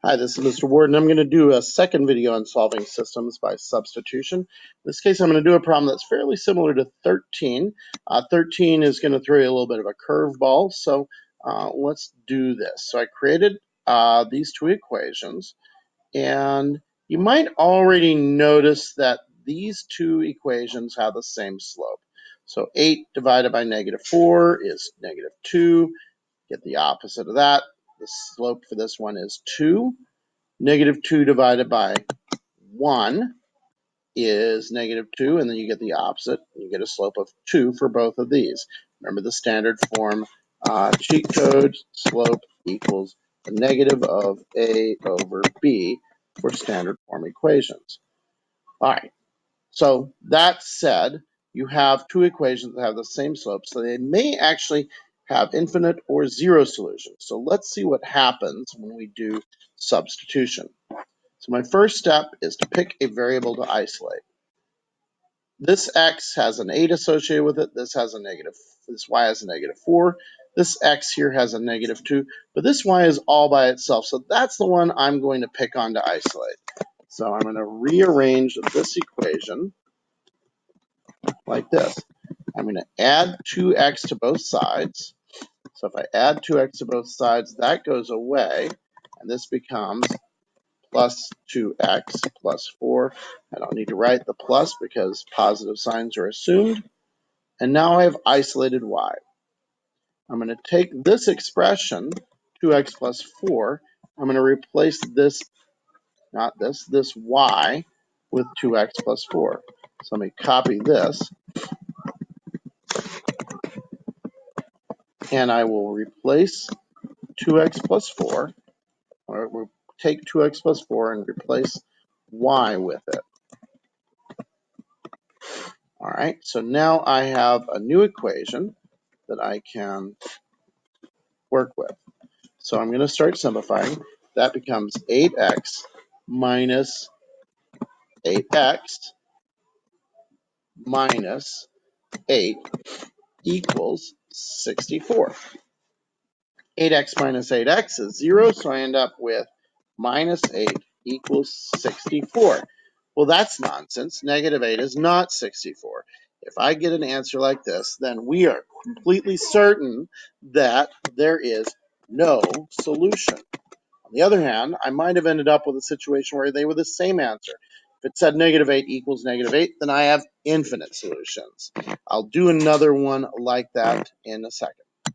Hi, this is Mr. Ward, and I'm going to do a second video on solving systems by substitution. In this case, I'm going to do a problem that's fairly similar to 13. 13 is going to throw you a little bit of a curveball, so let's do this. So I created these two equations, and you might already notice that these two equations have the same slope. So 8 divided by -4 is -2. Get the opposite of that. The slope for this one is 2. -2 divided by 1 is -2, and then you get the opposite. You get a slope of 2 for both of these. Remember the standard form cheat code, slope equals the negative of A over B for standard form equations. All right, so that said, you have two equations that have the same slope, so they may actually have infinite or zero solutions. So let's see what happens when we do substitution. So my first step is to pick a variable to isolate. This x has an 8 associated with it. This y has a -4. This x here has a -2, but this y is all by itself. So that's the one I'm going to pick on to isolate. So I'm going to rearrange this equation like this. I'm going to add 2x to both sides. So if I add 2x to both sides, that goes away, and this becomes plus 2x plus 4. I don't need to write the plus because positive signs are assumed. And now I have isolated y. I'm going to take this expression, 2x plus 4, I'm going to replace this, not this, this y with 2x plus 4. So let me copy this, and I will replace 2x plus 4, or we'll take 2x plus 4 and replace y with it. All right, so now I have a new equation that I can work with. So I'm going to start simplifying. That becomes 8x minus 8x minus 8 equals 64. 8x minus 8x is 0, so I end up with minus 8 equals 64. Well, that's nonsense. -8 is not 64. If I get an answer like this, then we are completely certain that there is no solution. On the other hand, I might have ended up with a situation where they were the same answer. If it said -8 equals -8, then I have infinite solutions. I'll do another one like that in a second.